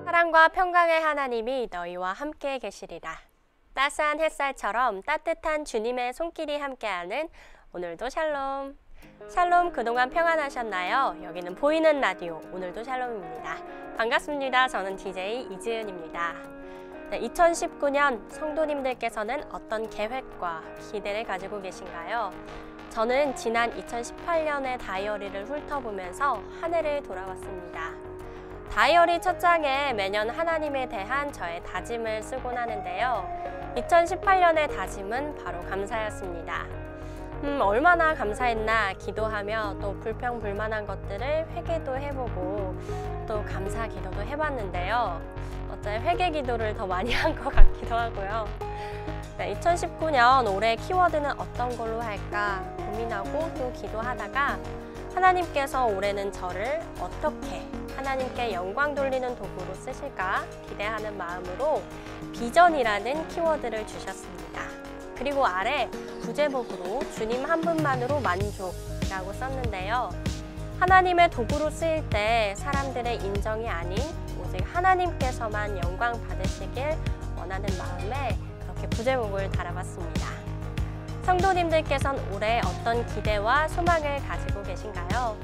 사랑과 평강의 하나님이 너희와 함께 계시리라. 따스한 햇살처럼 따뜻한 주님의 손길이 함께하는 오늘도 샬롬. 샬롬, 그동안 평안하셨나요? 여기는 보이는 라디오 오늘도 샬롬입니다. 반갑습니다. 저는 DJ 이지은입니다. 2019년 성도님들께서는 어떤 계획과 기대를 가지고 계신가요? 저는 지난 2018년의 다이어리를 훑어보면서 한 해를 돌아왔습니다. 다이어리 첫 장에 매년 하나님에 대한 저의 다짐을 쓰곤 하는데요. 2018년의 다짐은 바로 감사였습니다. 얼마나 감사했나 기도하며 또 불평불만한 것들을 회개도 해보고 또 감사 기도도 해봤는데요. 어차피 회개 기도를 더 많이 한 것 같기도 하고요. 2019년 올해 키워드는 어떤 걸로 할까 고민하고 또 기도하다가 하나님께서 올해는 저를 어떻게 하나님께 영광 돌리는 도구로 쓰실까 기대하는 마음으로 비전이라는 키워드를 주셨습니다. 그리고 아래 구제목으로 주님 한 분만으로 만족이라고 썼는데요. 하나님의 도구로 쓰일 때 사람들의 인정이 아닌 오직 하나님께서만 영광 받으시길 원하는 마음에 그렇게 구제목을 달아봤습니다. 성도님들께서는 올해 어떤 기대와 소망을 가지고 계신가요?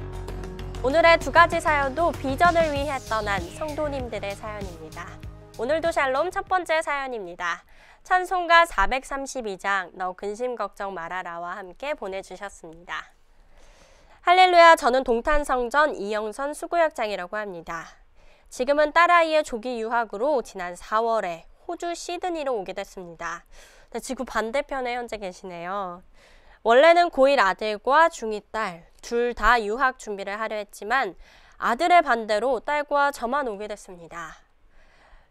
오늘의 두 가지 사연도 비전을 위해 떠난 성도님들의 사연입니다. 오늘도 샬롬 첫 번째 사연입니다. 찬송가 432장 너 근심 걱정 말아라와 함께 보내주셨습니다. 할렐루야, 저는 동탄성전 이영선 수구역장이라고 합니다. 지금은 딸아이의 조기 유학으로 지난 4월에 호주 시드니로 오게 됐습니다. 지구 반대편에 현재 계시네요. 원래는 고1 아들과 중2 딸 둘 다 유학 준비를 하려 했지만 아들의 반대로 딸과 저만 오게 됐습니다.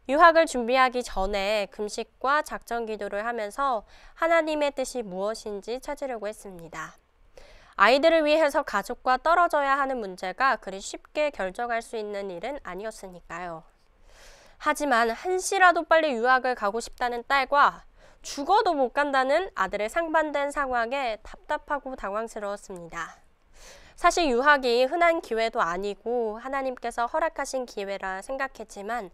유학을 준비하기 전에 금식과 작전 기도를 하면서 하나님의 뜻이 무엇인지 찾으려고 했습니다. 아이들을 위해서 가족과 떨어져야 하는 문제가 그리 쉽게 결정할 수 있는 일은 아니었으니까요. 하지만 한시라도 빨리 유학을 가고 싶다는 딸과 죽어도 못 간다는 아들의 상반된 상황에 답답하고 당황스러웠습니다. 사실 유학이 흔한 기회도 아니고 하나님께서 허락하신 기회라 생각했지만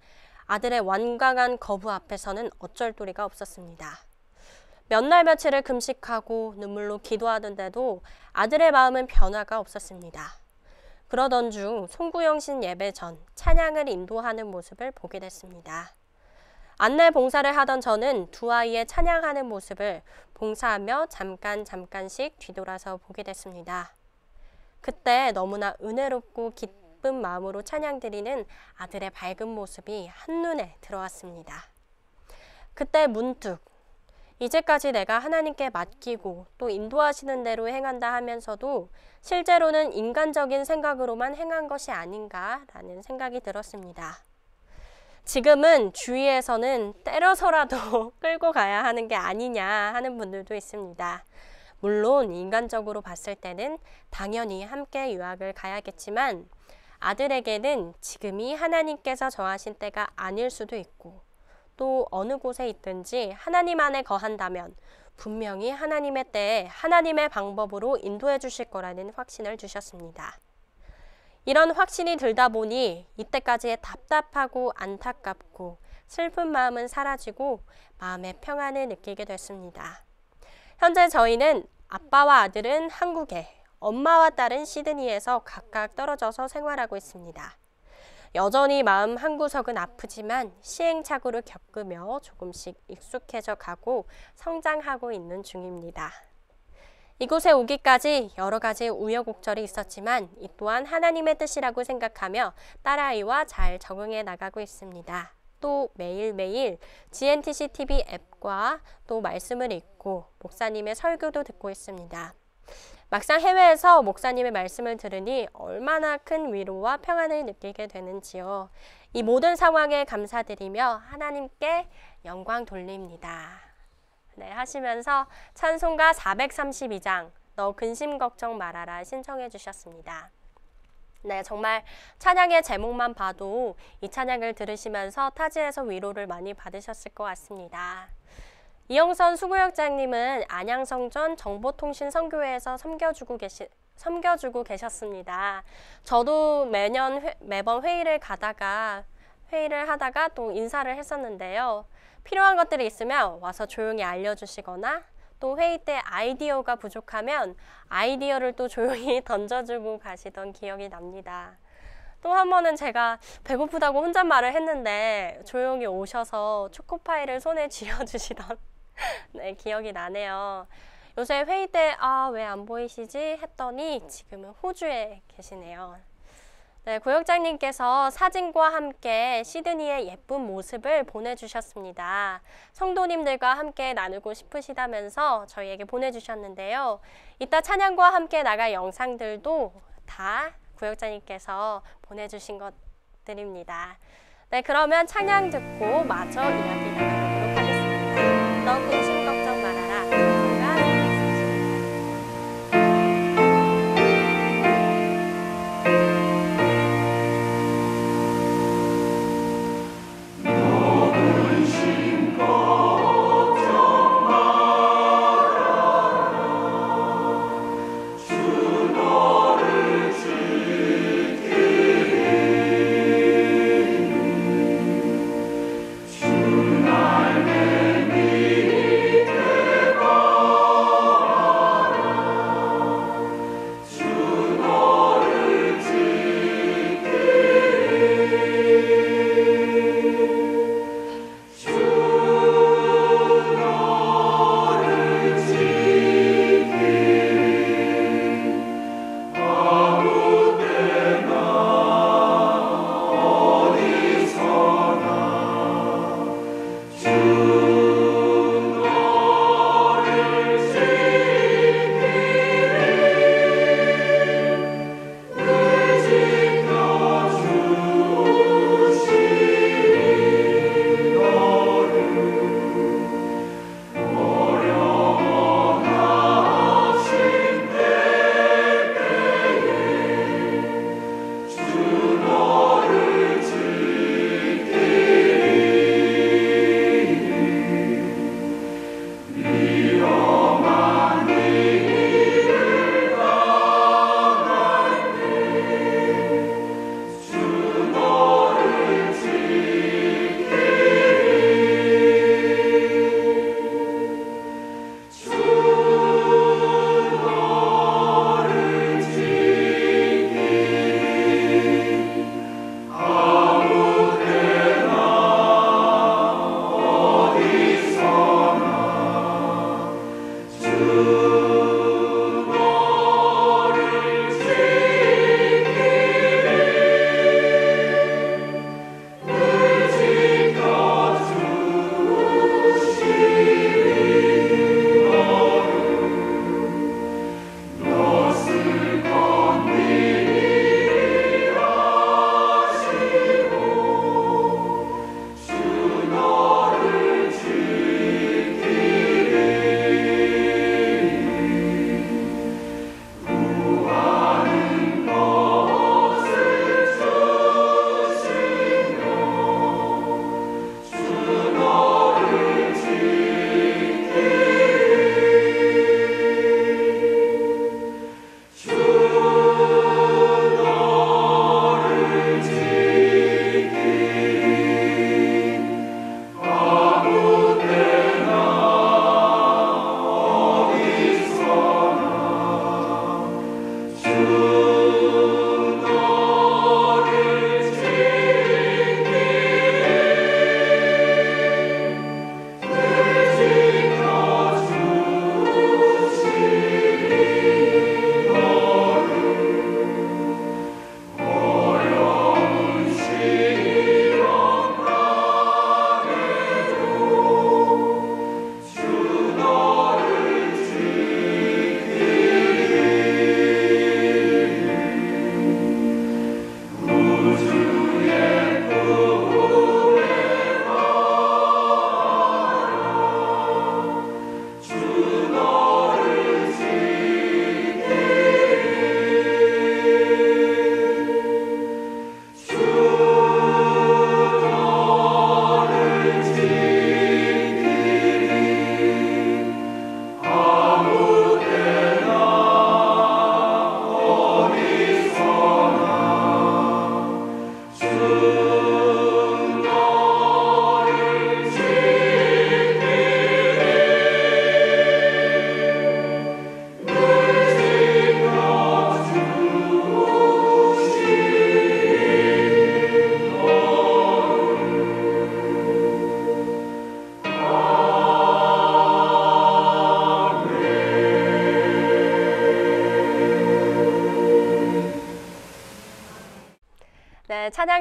아들의 완강한 거부 앞에서는 어쩔 도리가 없었습니다. 몇 날 며칠을 금식하고 눈물로 기도하던데도 아들의 마음은 변화가 없었습니다. 그러던 중 송구영신 예배 전 찬양을 인도하는 모습을 보게 됐습니다. 안내 봉사를 하던 저는 두 아이의 찬양하는 모습을 봉사하며 잠깐씩 뒤돌아서 보게 됐습니다. 그때 너무나 은혜롭고 기쁜 마음으로 찬양드리는 아들의 밝은 모습이 한눈에 들어왔습니다. 그때 문득 이제까지 내가 하나님께 맡기고 또 인도하시는 대로 행한다 하면서도 실제로는 인간적인 생각으로만 행한 것이 아닌가라는 생각이 들었습니다. 지금은 주위에서는 때려서라도 끌고 가야 하는 게 아니냐 하는 분들도 있습니다. 물론 인간적으로 봤을 때는 당연히 함께 유학을 가야겠지만 아들에게는 지금이 하나님께서 정하신 때가 아닐 수도 있고 또 어느 곳에 있든지 하나님 안에 거한다면 분명히 하나님의 때에 하나님의 방법으로 인도해 주실 거라는 확신을 주셨습니다. 이런 확신이 들다 보니 이때까지의 답답하고 안타깝고 슬픈 마음은 사라지고 마음의 평안을 느끼게 됐습니다. 현재 저희는 아빠와 아들은 한국에, 엄마와 딸은 시드니에서 각각 떨어져서 생활하고 있습니다. 여전히 마음 한구석은 아프지만 시행착오를 겪으며 조금씩 익숙해져 가고 성장하고 있는 중입니다. 이곳에 오기까지 여러 가지 우여곡절이 있었지만 이 또한 하나님의 뜻이라고 생각하며 딸아이와 잘 적응해 나가고 있습니다. 또 매일매일 GNTC TV 앱과 또 말씀을 읽고 목사님의 설교도 듣고 있습니다. 막상 해외에서 목사님의 말씀을 들으니 얼마나 큰 위로와 평안을 느끼게 되는지요. 이 모든 상황에 감사드리며 하나님께 영광 돌립니다. 네, 하시면서 찬송가 432장 너 근심 걱정 말아라 신청해 주셨습니다. 네, 정말 찬양의 제목만 봐도 이 찬양을 들으시면서 타지에서 위로를 많이 받으셨을 것 같습니다. 이영선 수구역장님은 안양성전 정보통신선교회에서 섬겨주고 계셨습니다. 저도 매번 회의를 하다가 또 인사를 했었는데요. 필요한 것들이 있으면 와서 조용히 알려주시거나 또 회의 때 아이디어가 부족하면 아이디어를 또 조용히 던져주고 가시던 기억이 납니다. 또 한 번은 제가 배고프다고 혼잣말을 했는데 조용히 오셔서 초코파이를 손에 쥐어주시던 네, 기억이 나네요. 요새 회의 때 왜 안 보이시지 했더니 지금은 호주에 계시네요. 네, 구역장님께서 사진과 함께 시드니의 예쁜 모습을 보내주셨습니다. 성도님들과 함께 나누고 싶으시다면서 저희에게 보내주셨는데요. 이따 찬양과 함께 나갈 영상들도 다 구역장님께서 보내주신 것들입니다. 네, 그러면 찬양 듣고 마저 이야기 나눠보도록 하겠습니다. 너 근심 걱정 말아라. 누가 주나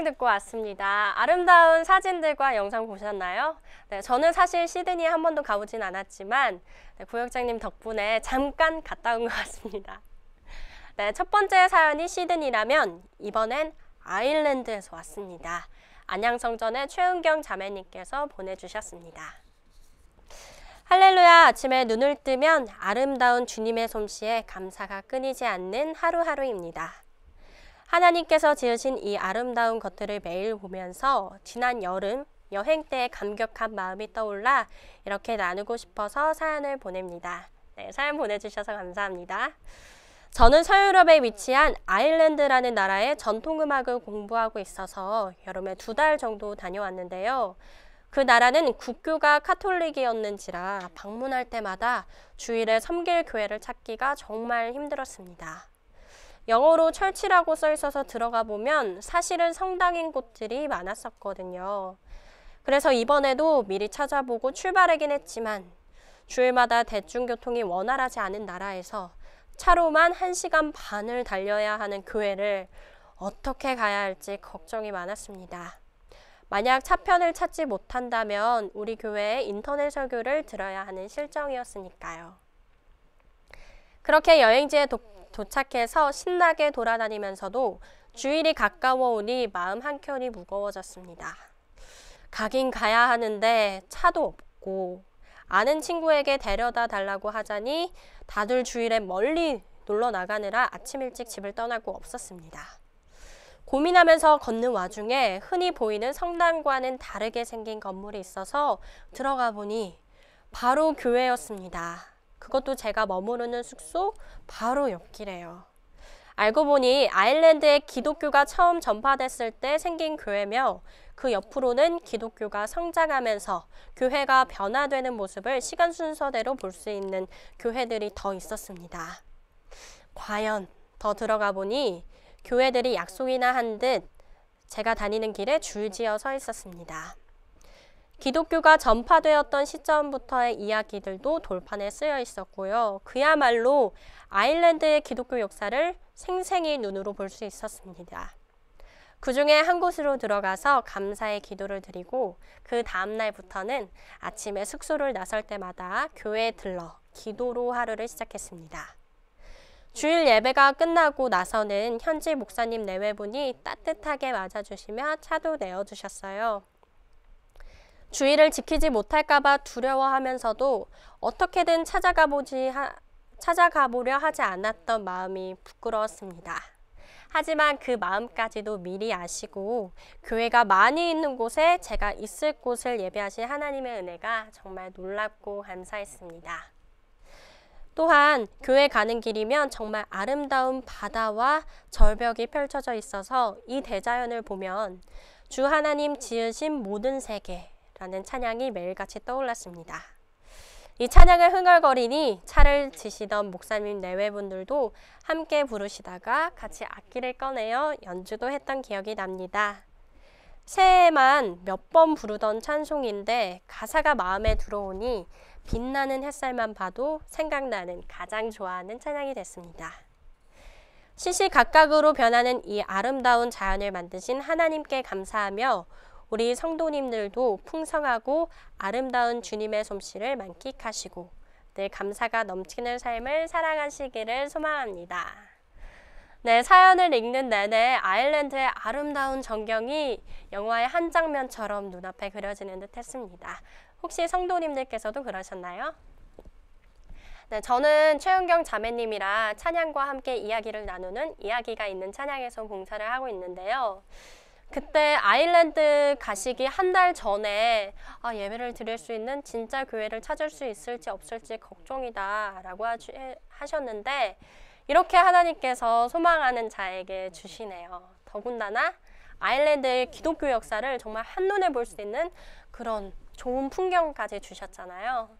찬양 듣고 왔습니다. 아름다운 사진들과 영상 보셨나요? 네, 저는 사실 시드니에 한 번도 가보진 않았지만 구역장님 덕분에 잠깐 갔다 온 것 같습니다. 네, 첫 번째 사연이 시드니라면 이번엔 아일랜드에서 왔습니다. 안양성전의 최은경 자매님께서 보내주셨습니다. 할렐루야, 아침에 눈을 뜨면 아름다운 주님의 솜씨에 감사가 끊이지 않는 하루하루입니다. 하나님께서 지으신 이 아름다운 것들을 매일 보면서 지난 여름 여행 때의 감격한 마음이 떠올라 이렇게 나누고 싶어서 사연을 보냅니다. 네, 사연 보내주셔서 감사합니다. 저는 서유럽에 위치한 아일랜드라는 나라의 전통음악을 공부하고 있어서 여름에 2달 정도 다녀왔는데요. 그 나라는 국교가 카톨릭이었는지라 방문할 때마다 주일에 섬길 교회를 찾기가 정말 힘들었습니다. 영어로 철치라고 써 있어서 들어가 보면 사실은 성당인 곳들이 많았었거든요. 그래서 이번에도 미리 찾아보고 출발하긴 했지만 주일마다 대중교통이 원활하지 않은 나라에서 차로만 1시간 반을 달려야 하는 교회를 어떻게 가야 할지 걱정이 많았습니다. 만약 차편을 찾지 못한다면 우리 교회에 인터넷 설교를 들어야 하는 실정이었으니까요. 그렇게 여행지에 도착해서 신나게 돌아다니면서도 주일이 가까워 오니 마음 한켠이 무거워졌습니다. 가긴 가야 하는데 차도 없고 아는 친구에게 데려다 달라고 하자니 다들 주일에 멀리 놀러 나가느라 아침 일찍 집을 떠나고 없었습니다. 고민하면서 걷는 와중에 흔히 보이는 성당과는 다르게 생긴 건물이 있어서 들어가 보니 바로 교회였습니다. 그것도 제가 머무르는 숙소 바로 옆길이에요. 알고 보니 아일랜드에 기독교가 처음 전파됐을 때 생긴 교회며 그 옆으로는 기독교가 성장하면서 교회가 변화되는 모습을 시간 순서대로 볼 수 있는 교회들이 더 있었습니다. 과연 더 들어가 보니 교회들이 약속이나 한 듯 제가 다니는 길에 줄지어 서 있었습니다. 기독교가 전파되었던 시점부터의 이야기들도 돌판에 쓰여 있었고요. 그야말로 아일랜드의 기독교 역사를 생생히 눈으로 볼 수 있었습니다. 그 중에 한 곳으로 들어가서 감사의 기도를 드리고 그 다음 날부터는 아침에 숙소를 나설 때마다 교회에 들러 기도로 하루를 시작했습니다. 주일 예배가 끝나고 나서는 현지 목사님 내외분이 따뜻하게 맞아주시며 차도 내어주셨어요. 주일을 지키지 못할까봐 두려워하면서도 어떻게든 찾아가보려 하지 않았던 마음이 부끄러웠습니다. 하지만 그 마음까지도 미리 아시고 교회가 많이 있는 곳에 제가 있을 곳을 예배하신 하나님의 은혜가 정말 놀랍고 감사했습니다. 또한 교회 가는 길이면 정말 아름다운 바다와 절벽이 펼쳐져 있어서 이 대자연을 보면 주 하나님 지으신 모든 세계라는 찬양이 매일같이 떠올랐습니다. 이 찬양을 흥얼거리니 차를 지시던 목사님 내외분들도 함께 부르시다가 같이 악기를 꺼내어 연주도 했던 기억이 납니다. 새해에만 몇 번 부르던 찬송인데 가사가 마음에 들어오니 빛나는 햇살만 봐도 생각나는 가장 좋아하는 찬양이 됐습니다. 시시각각으로 변하는 이 아름다운 자연을 만드신 하나님께 감사하며 우리 성도님들도 풍성하고 아름다운 주님의 솜씨를 만끽하시고 늘 감사가 넘치는 삶을 살아가시기를 소망합니다. 네, 사연을 읽는 내내 아일랜드의 아름다운 전경이 영화의 한 장면처럼 눈앞에 그려지는 듯 했습니다. 혹시 성도님들께서도 그러셨나요? 네, 저는 최은경 자매님이랑 찬양과 함께 이야기를 나누는 이야기가 있는 찬양에서 봉사를 하고 있는데요. 그때 아일랜드 가시기 한 달 전에 예배를 드릴 수 있는 진짜 교회를 찾을 수 있을지 없을지 걱정이다 라고 하셨는데 이렇게 하나님께서 소망하는 자에게 주시네요. 더군다나 아일랜드의 기독교 역사를 정말 한눈에 볼 수 있는 그런 좋은 풍경까지 주셨잖아요.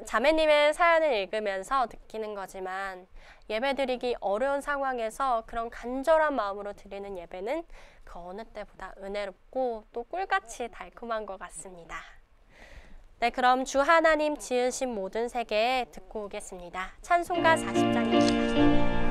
자매님의 사연을 읽으면서 느끼는 거지만 예배드리기 어려운 상황에서 그런 간절한 마음으로 드리는 예배는 그 어느 때보다 은혜롭고 또 꿀같이 달콤한 것 같습니다. 네, 그럼 주 하나님 지으신 모든 세계 듣고 오겠습니다. 찬송가 40장입니다.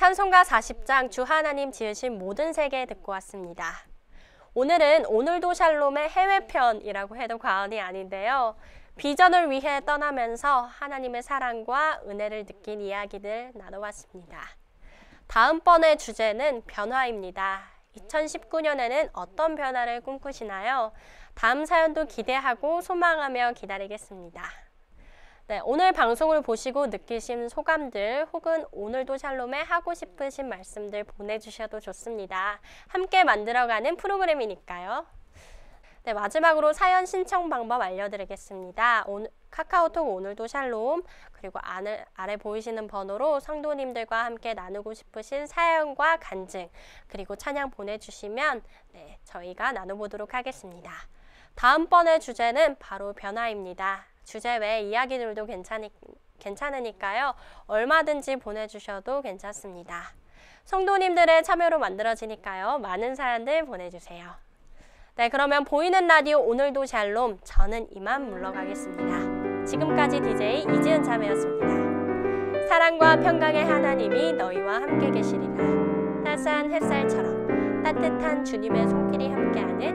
찬송가 40장 주 하나님 지으신 모든 세계 듣고 왔습니다. 오늘은 오늘도 샬롬의 해외편이라고 해도 과언이 아닌데요. 비전을 위해 떠나면서 하나님의 사랑과 은혜를 느낀 이야기들 나눠봤습니다. 다음번의 주제는 변화입니다. 2019년에는 어떤 변화를 꿈꾸시나요? 다음 사연도 기대하고 소망하며 기다리겠습니다. 네, 오늘 방송을 보시고 느끼신 소감들 혹은 오늘도 샬롬에 하고 싶으신 말씀들 보내주셔도 좋습니다. 함께 만들어가는 프로그램이니까요. 네, 마지막으로 사연 신청 방법 알려드리겠습니다. 카카오톡 오늘도 샬롬 그리고 아래 보이시는 번호로 성도님들과 함께 나누고 싶으신 사연과 간증 그리고 찬양 보내주시면 네, 저희가 나눠보도록 하겠습니다. 다음번의 주제는 바로 변화입니다. 주제 외 이야기들도 괜찮으니까요. 얼마든지 보내주셔도 괜찮습니다. 성도님들의 참여로 만들어지니까요. 많은 사연들 보내주세요. 네, 그러면 보이는 라디오 오늘도 샬롬 저는 이만 물러가겠습니다. 지금까지 DJ 이지은 자매였습니다. 사랑과 평강의 하나님이 너희와 함께 계시리라. 따스한 햇살처럼 따뜻한 주님의 손길이 함께하는